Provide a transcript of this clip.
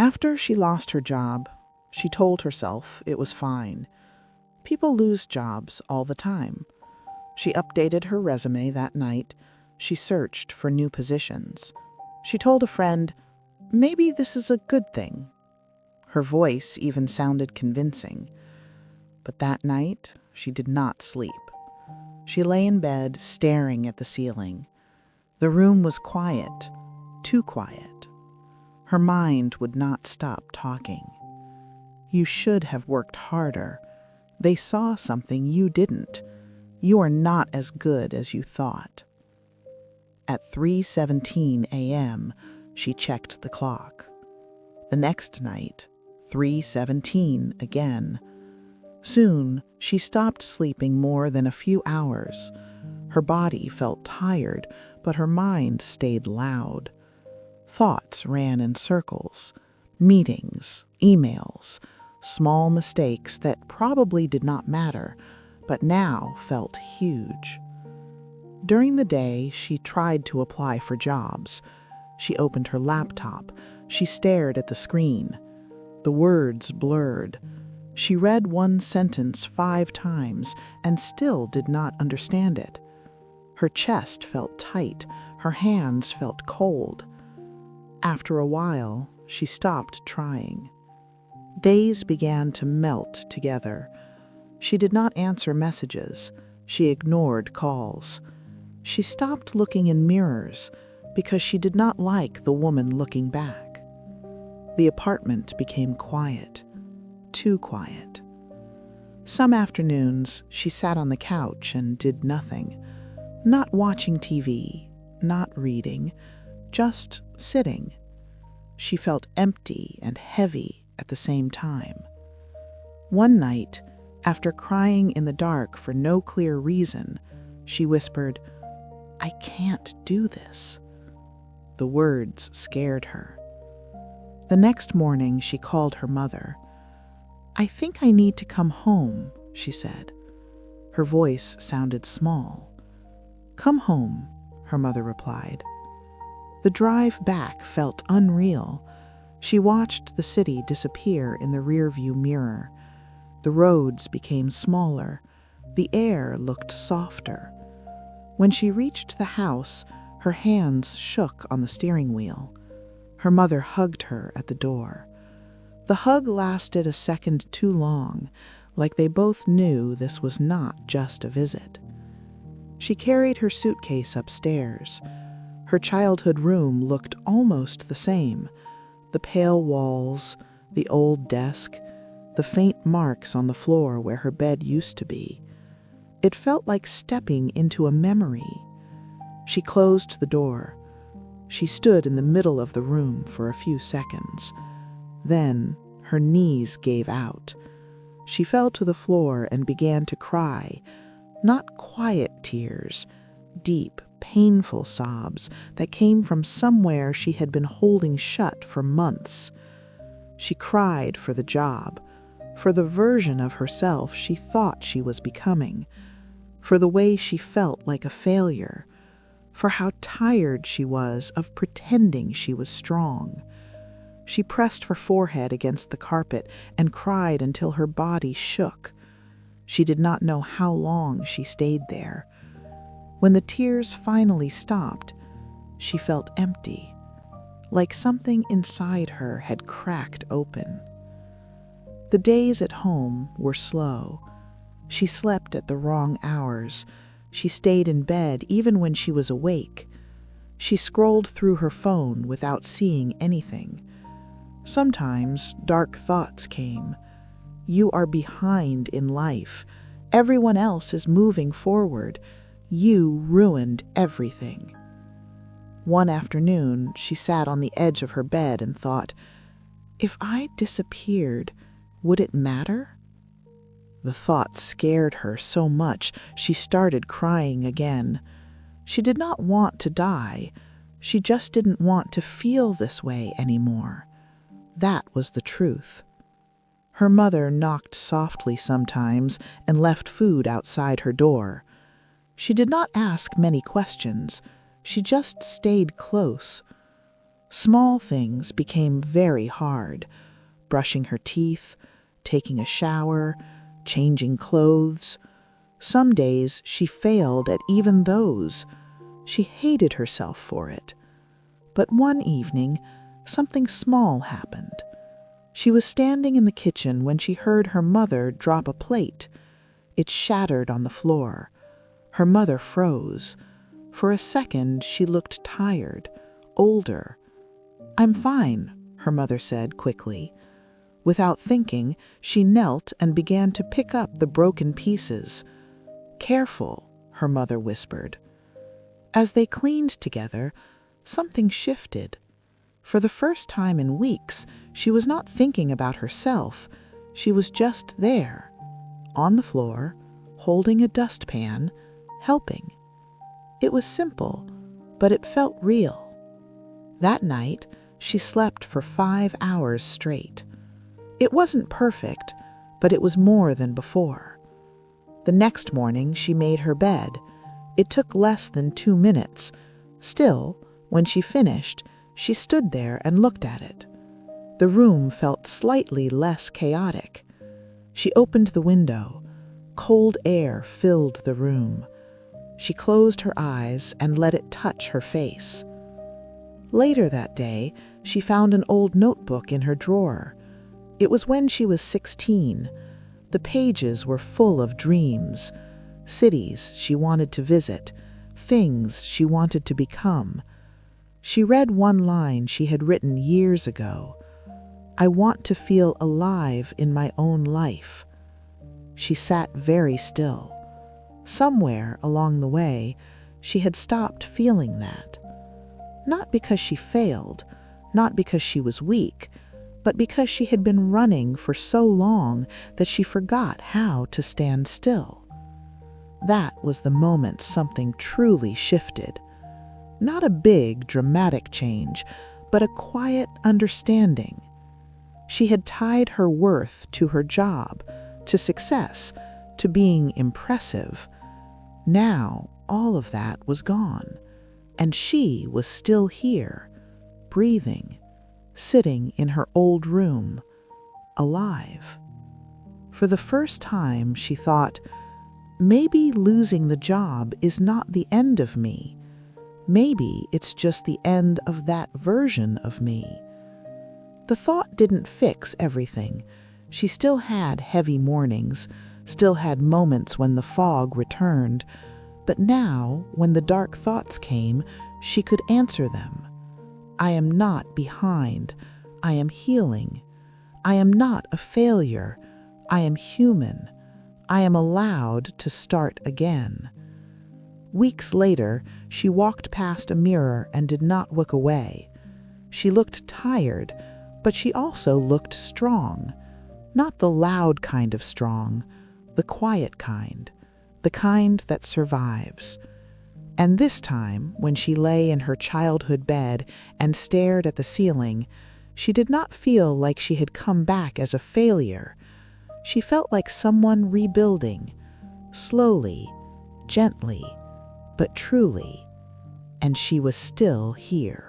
After she lost her job, she told herself it was fine. People lose jobs all the time. She updated her resume that night. She searched for new positions. She told a friend, "Maybe this is a good thing." Her voice even sounded convincing. But that night, she did not sleep. She lay in bed, staring at the ceiling. The room was quiet, too quiet. Her mind would not stop talking. You should have worked harder. They saw something you didn't. You are not as good as you thought. At 3:17 a.m., she checked the clock. The next night, 3:17 again. Soon, she stopped sleeping more than a few hours. Her body felt tired, but her mind stayed loud. Thoughts ran in circles, meetings, emails, small mistakes that probably did not matter, but now felt huge. During the day, she tried to apply for jobs. She opened her laptop. She stared at the screen. The words blurred. She read one sentence 5 times and still did not understand it. Her chest felt tight. Her hands felt cold. After a while, she stopped trying. Days began to melt together. She did not answer messages. She ignored calls. She stopped looking in mirrors because she did not like the woman looking back. The apartment became quiet, too quiet. Some afternoons, she sat on the couch and did nothing, not watching TV, not reading, just sitting. She felt empty and heavy at the same time. One night, after crying in the dark for no clear reason, she whispered, "I can't do this." The words scared her. The next morning, she called her mother. "I think I need to come home," she said. Her voice sounded small. "Come home," her mother replied. The drive back felt unreal. She watched the city disappear in the rearview mirror. The roads became smaller. The air looked softer. When she reached the house, her hands shook on the steering wheel. Her mother hugged her at the door. The hug lasted a second too long, like they both knew this was not just a visit. She carried her suitcase upstairs. Her childhood room looked almost the same. The pale walls, the old desk, the faint marks on the floor where her bed used to be. It felt like stepping into a memory. She closed the door. She stood in the middle of the room for a few seconds. Then her knees gave out. She fell to the floor and began to cry, not quiet tears, deep, painful sobs that came from somewhere she had been holding shut for months. She cried for the job, for the version of herself she thought she was becoming, for the way she felt like a failure, for how tired she was of pretending she was strong. She pressed her forehead against the carpet and cried until her body shook. She did not know how long she stayed there. When the tears finally stopped, she felt empty, like something inside her had cracked open. The days at home were slow. She slept at the wrong hours. She stayed in bed even when she was awake. She scrolled through her phone without seeing anything. Sometimes dark thoughts came. You are behind in life. Everyone else is moving forward. You ruined everything. One afternoon, she sat on the edge of her bed and thought, if I disappeared, would it matter? The thought scared her so much she started crying again. She did not want to die. She just didn't want to feel this way anymore. That was the truth. Her mother knocked softly sometimes and left food outside her door. She did not ask many questions. She just stayed close. Small things became very hard. Brushing her teeth, taking a shower, changing clothes. Some days she failed at even those. She hated herself for it. But one evening, something small happened. She was standing in the kitchen when she heard her mother drop a plate. It shattered on the floor. Her mother froze. For a second, she looked tired, older. "I'm fine," her mother said quickly. Without thinking, she knelt and began to pick up the broken pieces. "Careful," her mother whispered. As they cleaned together, something shifted. For the first time in weeks, she was not thinking about herself. She was just there, on the floor, holding a dustpan, helping. It was simple, but it felt real. That night, she slept for 5 hours straight. It wasn't perfect, but it was more than before. The next morning, she made her bed. It took less than 2 minutes. Still, when she finished, she stood there and looked at it. The room felt slightly less chaotic. She opened the window. Cold air filled the room. She closed her eyes and let it touch her face. Later that day, she found an old notebook in her drawer. It was when she was 16. The pages were full of dreams, cities she wanted to visit, things she wanted to become. She read one line she had written years ago. "I want to feel alive in my own life." She sat very still. Somewhere along the way, she had stopped feeling that. Not because she failed, not because she was weak, but because she had been running for so long that she forgot how to stand still. That was the moment something truly shifted. Not a big, dramatic change, but a quiet understanding. She had tied her worth to her job, to success, to being impressive. Now, all of that was gone, and she was still here, breathing, sitting in her old room, alive. For the first time, she thought, maybe losing the job is not the end of me. Maybe it's just the end of that version of me. The thought didn't fix everything. She still had heavy mornings, still had moments when the fog returned, but now, when the dark thoughts came, she could answer them. I am not behind. I am healing. I am not a failure. I am human. I am allowed to start again. Weeks later, she walked past a mirror and did not look away. She looked tired, but she also looked strong. Not the loud kind of strong, the quiet kind, the kind that survives. And this time, when she lay in her childhood bed and stared at the ceiling, she did not feel like she had come back as a failure. She felt like someone rebuilding, slowly, gently, but truly, and she was still here.